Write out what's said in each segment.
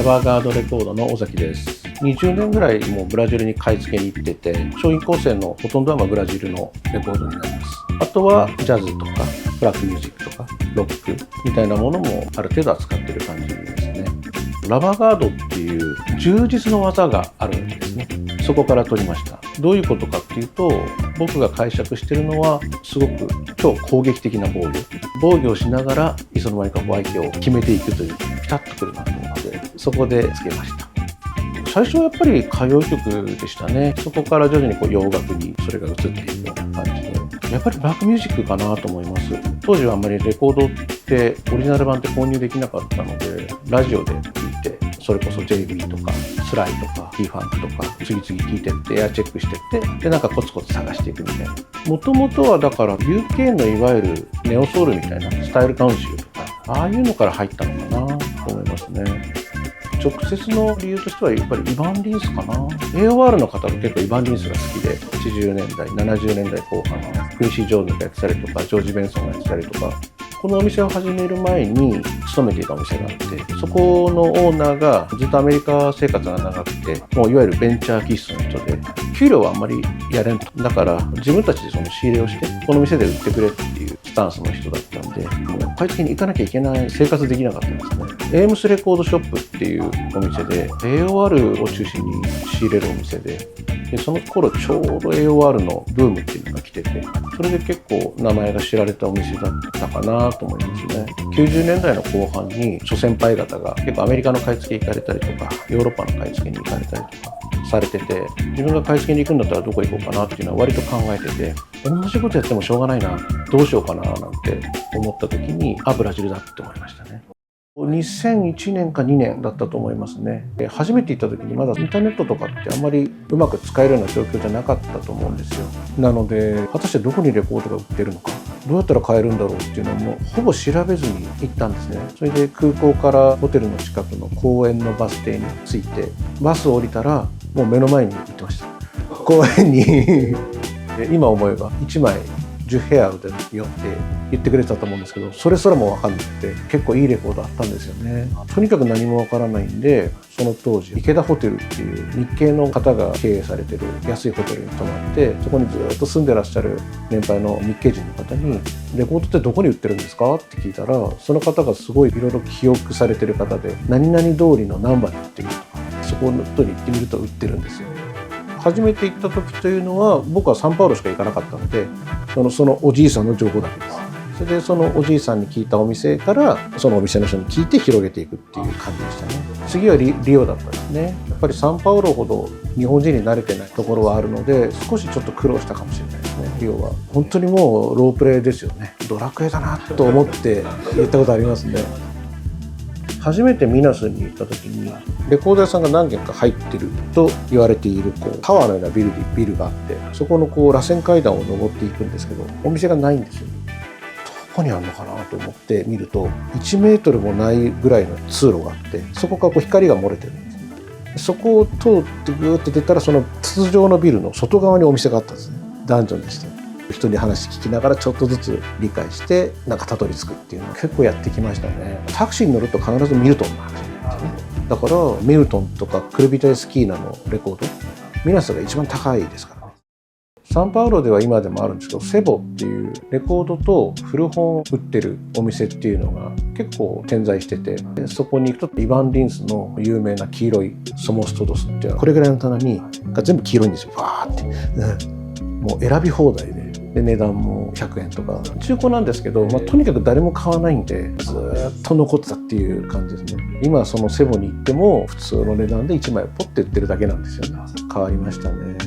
バーガードレコードの尾崎です。20年ぐらいもうブラジルに買い付けに行ってて、商品構成のほとんどはブラジルのレコードになります。あとはジャズとかブラックミュージックとかロックみたいなものもある程度扱ってる感じですね。ラバーガードっていう充実の技があるんですね。そこから取りました。どういうことかっていうと、僕が解釈しているのはすごく超攻撃的な防御をしながらいつの間にか相手を決めていくというピタッとくるなと思って、そこでつけました。最初はやっぱり歌謡曲でしたね。そこから徐々に洋楽にそれが移っていくような感じで、やっぱりブラックミュージックかなと思います。当時はあんまりレコードってオリジナル版って購入できなかったので、ラジオで聴いて、それこそ JB とかスライとか P ファンクとか次々聴いてってエアチェックしてって、でなんかコツコツ探していくみたいな。もともとはだから UK のいわゆるネオソウルみたいなスタイルカウンシルとか、ああいうのから入ったのかなと思いますね。直接の理由としてはやっぱりイヴァン・リンスかな。 AOR の方が結構イヴァン・リンスが好きで、80年代70年代後半のクインシー・ジョーンズがやってたりとかジョージ・ベンソンがやってたりとか、このお店を始める前に勤めていたお店があって、そこのオーナーがずっとアメリカ生活が長くて、もういわゆるベンチャー気質の人で、給料はあんまりやれんと。だから自分たちでその仕入れをしてこの店で売ってくれっていうスタンスの人だったんで、もう買い付けに行かなきゃいけない生活できなかったんですね。エイムスレコードショップっていうお店で AOR を中心に仕入れるお店で、その頃ちょうど AOR のブームっていうのが来てて、それで結構名前が知られたお店だったかなと思いますね。90年代の後半に諸先輩方が結構アメリカの買い付け行かれたりとかヨーロッパの買い付けに行かれたりとかされてて、自分が買い付けに行くんだったらどこ行こうかなっていうのは割と考えてて、同じことやってもしょうがないな、どうしようかななんて思った時に、ブラジルだって思いましたね。2001年か2年だったと思いますね。初めて行った時にまだインターネットとかってあんまりうまく使えるような状況じゃなかったと思うんですよ。なので果たしてどこにレコードが売ってるのか、どうやったら買えるんだろうっていうのもほぼ調べずに行ったんですね。それで空港からホテルの近くの公園のバス停に着いて、バスを降りたらもう目の前に行ってました。公園に今思えば1枚10ヘアでよって言ってくれてたと思うんですけど、それすらも分かんなくて、結構いいレコードあったんですよね。とにかく何も分からないんで、その当時池田ホテルっていう日系の方が経営されてる安いホテルに泊まって、そこにずっと住んでらっしゃる年配の日系人の方に「レコードってどこに売ってるんですか?」って聞いたら、その方がすごいいろいろ記憶されてる方で、何々通りの何番に売ってるとか、そこのとに行ってみると売ってるんですよ。初めて行った時というのは僕はサンパウロしか行かなかったので、そのおじいさんの情報だけです。それでそのおじいさんに聞いたお店からそのお店の人に聞いて広げていくっていう感じでしたね。次はリオだったですね。やっぱりサンパウロほど日本人に慣れてないところはあるので、少しちょっと苦労したかもしれないですね。リオは本当にもうロープレイですよね。ドラクエだなと思って言ったことありますね。初めてミナスに行った時にレコード屋さんが何軒か入ってると言われているタワーのようなビルがあって、そこの螺旋階段を上っていくんですけど、お店がないんですよ。どこにあるのかなと思って見ると1メートルもないぐらいの通路があって、そこから光が漏れてるんです。そこを通ってグーって出たら、その筒状のビルの外側にお店があったんですね。ダンジョンでした。人に話聞きながらちょっとずつ理解してなんかたどり着くっていうのを結構やってきましたね。タクシーに乗ると必ずミルトンの話なんですね。だからミルトンとかクルビタイスキーナのレコード、ミナスが一番高いですからね。サンパウロでは今でもあるんですけど、セボっていうレコードと古本を売ってるお店っていうのが結構点在してて、そこに行くとイヴァン・リンスの有名な黄色いソモストドスっていうのはこれぐらいの棚にが全部黄色いんですよ。わーって、もう選び放題で値段も100円とか、中古なんですけど、とにかく誰も買わないんでずっと残ってたっていう感じですね。今そのセボに行っても普通の値段で1枚ポッて売ってるだけなんですよね。変わりましたね。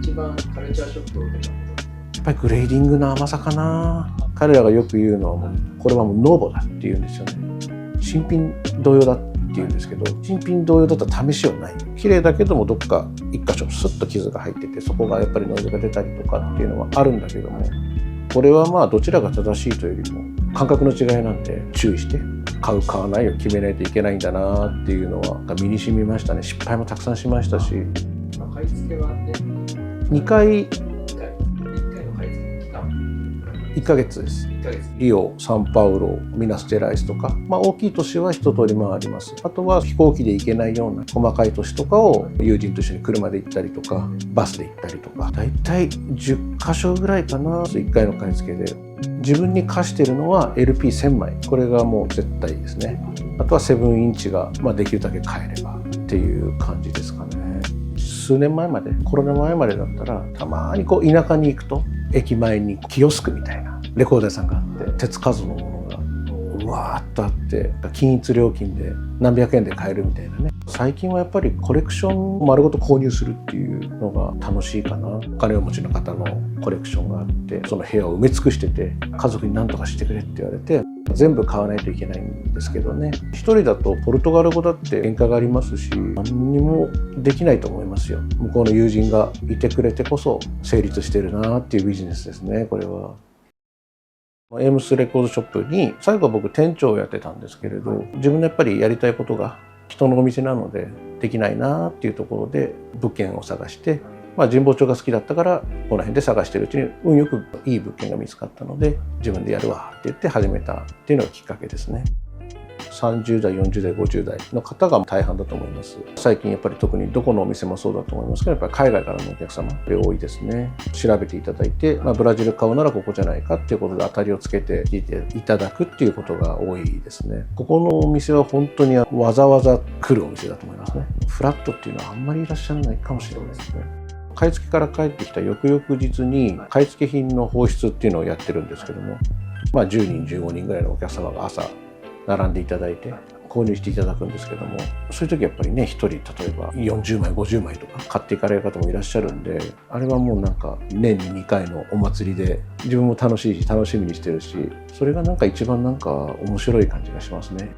一番カルチャーショックを受けたこと、やっぱりグレーディングの甘さかな。彼らがよく言うのはもうこれはもうノーボだっていうんですよね。新品同様だって言うんですけど、新品同様だったら試しようない。綺麗だけどもどっか一箇所スッと傷が入ってて、そこがやっぱりノイズが出たりとかっていうのはあるんだけども、これはまあどちらが正しいというよりも感覚の違いなんで、注意して買う買わないを決めないといけないんだなっていうのは身に染みましたね。失敗もたくさんしましたし、買い付けはね、2回1回の買い付け期間1ヶ月です。1ヶ月。リオ、サンパウロ、ミナスジェライスとか、大きい都市は一通り回ります。あとは飛行機で行けないような細かい都市とかを友人と一緒に車で行ったりとか、バスで行ったりとか、だいたい10カ所ぐらいかな、1回の買い付けで。自分に課してるのは LP1000 枚。これがもう絶対ですね。あとは7インチが、できるだけ買えればっていう感じですかね。数年前まで、コロナ前までだったら、たまに田舎に行くと、駅前にキオスクみたいなレコード屋さんがあって、手つかずのものがうわーっとあって、均一料金で何百円で買えるみたいなね。最近はやっぱりコレクションを丸ごと購入するっていうのが楽しいかな。お金を持ちの方のコレクションがあって、その部屋を埋め尽くしてて、家族に何とかしてくれって言われて、全部買わないといけないんですけどね。一人だとポルトガル語だって原価がありますし、何にもできないと思いますよ。向こうの友人がいてくれてこそ成立してるなっていうビジネスですね、これは。エームスレコードショップに最後は僕店長をやってたんですけれど、自分のやっぱりやりたいことが人のお店なのでできないなっていうところで物件を探して、神保町が好きだったからこの辺で探してるうちに運よくいい物件が見つかったので、自分でやるわって言って始めたっていうのがきっかけですね。30代、40代、50代の方が大半だと思います。最近やっぱり特にどこのお店もそうだと思いますけど、やっぱり海外からのお客様が多いですね。調べていただいて、ブラジル買うならここじゃないかっていうことで当たりをつけていていただくっていうことが多いですね。ここのお店は本当にわざわざ来るお店だと思いますね。フラットっていうのはあんまりいらっしゃらないかもしれないですね。買い付けから帰ってきた翌々日に買い付け品の放出っていうのをやってるんですけども、10人15人ぐらいのお客様が朝並んでいただいて購入していただくんですけども、そういう時やっぱりね、1人例えば40枚50枚とか買っていかれる方もいらっしゃるんで、あれはもうなんか年に2回のお祭りで自分も楽しいし楽しみにしてるし、それがなんか一番なんか面白い感じがしますね。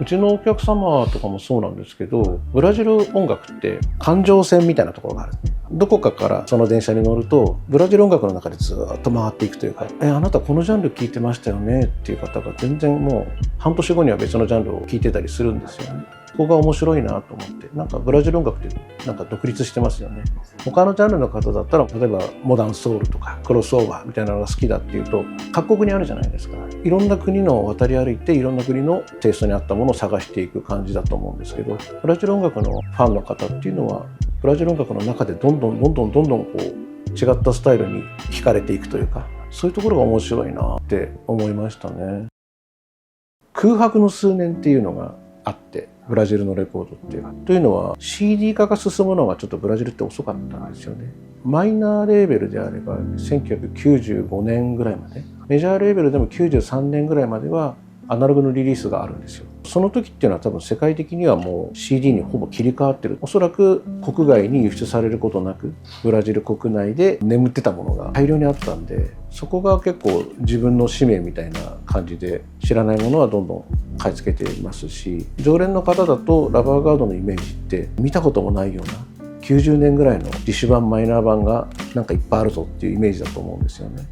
うちのお客様とかもそうなんですけど、ブラジル音楽って環状線みたいなところがある。どこかからその電車に乗るとブラジル音楽の中でずっと回っていくというか、あなたこのジャンル聴いてましたよねっていう方が全然もう半年後には別のジャンルを聴いてたりするんですよね。ここが面白いなと思って、なんかブラジル音楽ってなんか独立してますよね。他のジャンルの方だったら、例えばモダンソウルとかクロスオーバーみたいなのが好きだっていうと各国にあるじゃないですか。いろんな国のを渡り歩いていろんな国のテイストに合ったものを探していく感じだと思うんですけど、ブラジル音楽のファンの方っていうのはブラジル音楽の中でどんどん違ったスタイルに惹かれていくというか、そういうところが面白いなって思いましたね。空白の数年っていうのがあって、ブラジルのレコードっていうというのは CD 化が進むのがちょっとブラジルって遅かったんですよね。マイナーレーベルであれば1995年ぐらいまで、メジャーレーベルでも93年ぐらいまではアナログのリリースがあるんですよ。その時っていうのは多分世界的にはもう CD にほぼ切り替わってる。おそらく国外に輸出されることなくブラジル国内で眠ってたものが大量にあったんで、そこが結構自分の使命みたいな感じで、知らないものはどんどん買い付けていますし、常連の方だとラバーガードのイメージって見たこともないような90年ぐらいの自主版マイナー版がなんかいっぱいあるぞっていうイメージだと思うんですよね。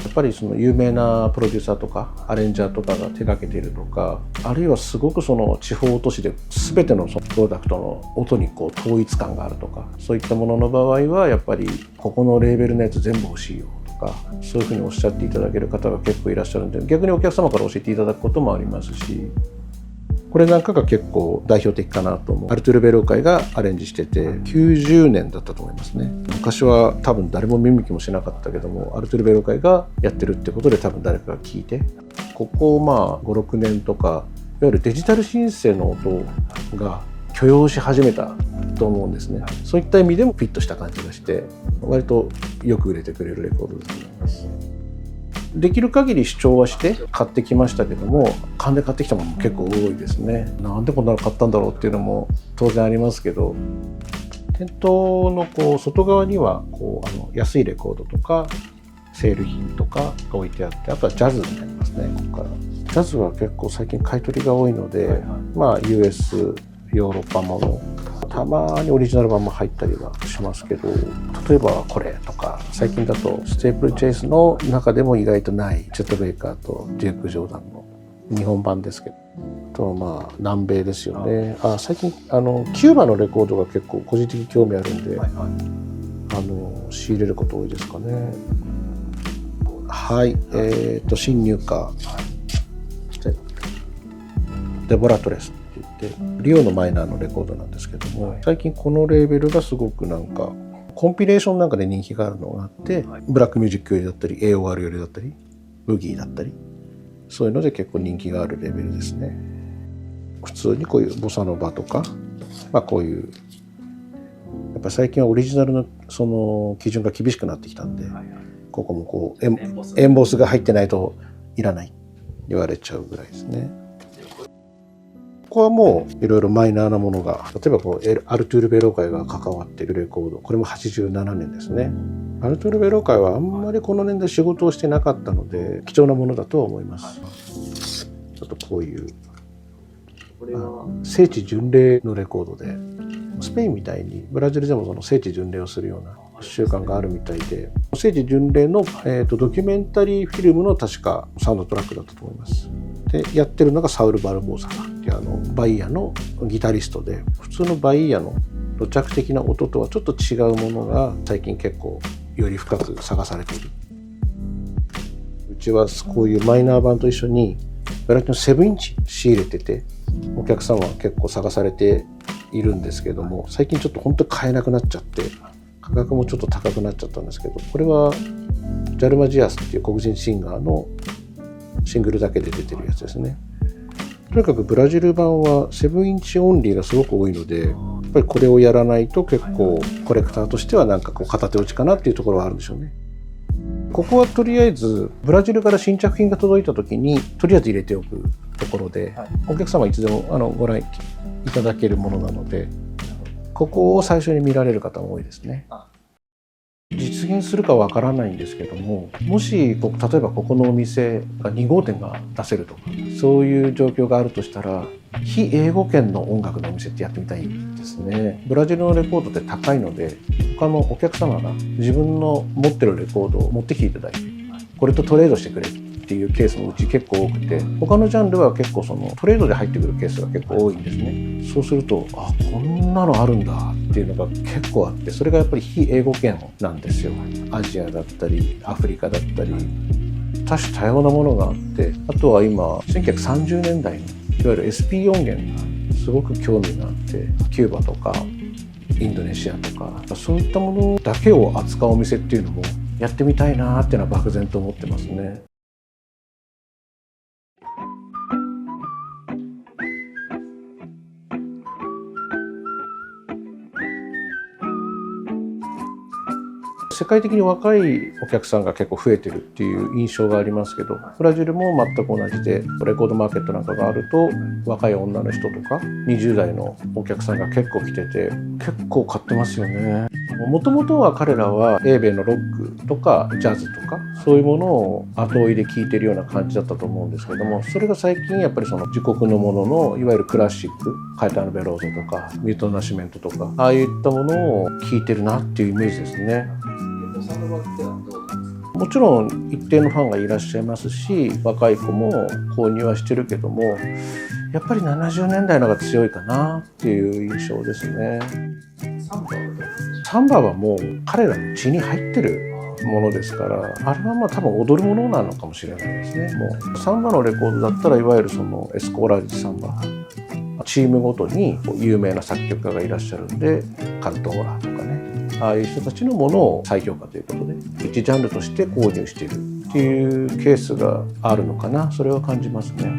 やっぱりその有名なプロデューサーとかアレンジャーとかが手掛けているとか、あるいはすごくその地方都市で全てのそのプロダクトの音に統一感があるとか、そういったものの場合はやっぱりここのレーベルのやつ全部欲しいよとか、そういうふうにおっしゃっていただける方が結構いらっしゃるんで、逆にお客様から教えていただくこともありますし、これなんかが結構代表的かなと思う。アルトゥルベロ会がアレンジしてて90年だったと思いますね。昔は多分誰も見向きもしなかったけども、アルトゥルベロ会がやってるってことで多分誰かが聞いて、ここ5、6年とかいわゆるデジタルシンセの音が許容し始めたと思うんですね。そういった意味でもフィットした感じがして割とよく売れてくれるレコードだと思います。できる限り主張はして買ってきましたけども、勘で買ってきたものも結構多いですね。なんでこんなの買ったんだろうっていうのも当然ありますけど、店頭の外側には安いレコードとかセール品とかが置いてあって、あとはジャズになりますね。ここからジャズは結構最近買い取りが多いので、US ヨーロッパもの、たまにオリジナル版も入ったりはしますけど、例えばこれとか、最近だとステープルチェイスの中でも意外とないチェット・ベイカーとデューク・ジョーダンの日本版ですけど、と南米ですよね。最近キューバのレコードが結構個人的に興味あるんで、仕入れること多いですかね。はい、新入荷デボラトレスって言ってリオのマイナーのレコードなんですけども、最近このレーベルがすごくなんかコンピレーションなんかで人気があるのがあって、ブラックミュージックよりだったり AOR よりだったりブギーだったりそういうので結構人気があるレベルですね。普通にこういうボサノバとか、こういうやっぱ最近はオリジナルのその基準が厳しくなってきたんで、ここもこうエンボスが入ってないといらない言われちゃうぐらいですね。ここはもういろいろマイナーなものが、例えばこうアルトゥール・ベロ会が関わっているレコード、これも87年ですね。アルトゥール・ベロ会はあんまりこの年で仕事をしてなかったので貴重なものだとは思います。ちょっとこういう聖地巡礼のレコードで、スペインみたいにブラジルでもその聖地巡礼をするような習慣があるみたいで、聖地巡礼の、ドキュメンタリーフィルムの確かサウンドトラックだったと思います。でやってるのがサウル・バルボーサっていうバイヤのギタリストで、普通のバイヤの土着的な音とはちょっと違うものが最近結構より深く探されている。うちはこういうマイナー版と一緒にブラジルの7インチ仕入れてて、お客さんは結構探されているんですけども、最近ちょっと本当に買えなくなっちゃって価格もちょっと高くなっちゃったんですけど、これはジャルマジアスっていう黒人シンガーのシングルだけで出てるやつですね。とにかくブラジル版は7インチオンリーがすごく多いので、やっぱりこれをやらないと結構コレクターとしてはなんかこう片手落ちかなっていうところはあるんでしょうね。ここはとりあえずブラジルから新着品が届いた時にとりあえず入れておくところで、お客様いつでもご覧いただけるものなので、ここを最初に見られる方も多いですね。実現するかわからないんですけども、もし例えばここのお店が2号店が出せるとか、そういう状況があるとしたら非英語圏の音楽のお店ってやってみたいですね。ブラジルのレコードって高いので、他のお客様が自分の持ってるレコードを持ってきていただいて、これとトレードしてくれっていうケースもうち結構多くて、他のジャンルは結構そのトレードで入ってくるケースが結構多いんですね。そうするとこんなのあるんだっていうのが結構あって、それがやっぱり非英語圏なんですよ。アジアだったりアフリカだったり多種多様なものがあって、あとは今1930年代のいわゆる SP 音源がすごく興味があって、キューバとかインドネシアとかそういったものだけを扱うお店っていうのもやってみたいなっていうのは漠然と思ってますね。世界的に若いお客さんが結構増えてるっていう印象がありますけど、ブラジルも全く同じで、レコードマーケットなんかがあると若い女の人とか20代のお客さんが結構来てて、結構買ってますよね。もともとは彼らは英米のロックとかジャズとかそういうものを後追いで聴いてるような感じだったと思うんですけども、それが最近やっぱりその自国のもののいわゆるクラシック、カエタノ・ベローゾとかミュート・ナシメントとかああいったものを聴いてるなっていうイメージですね。もちろん一定のファンがいらっしゃいますし、若い子も購入はしてるけども、やっぱり70年代の方が強いかなっていう印象ですね。サンバはもう彼らの血に入ってるものですから、あれはまあ多分踊るものなのかもしれないですね。もうサンバのレコードだったらいわゆるそのエスコーラージサンバ、チームごとに有名な作曲家がいらっしゃるんで、カントーラとかね、ああいう人たちのものを再評価ということで一ジャンルとして購入しているっていうケースがあるのかな、それは感じますね。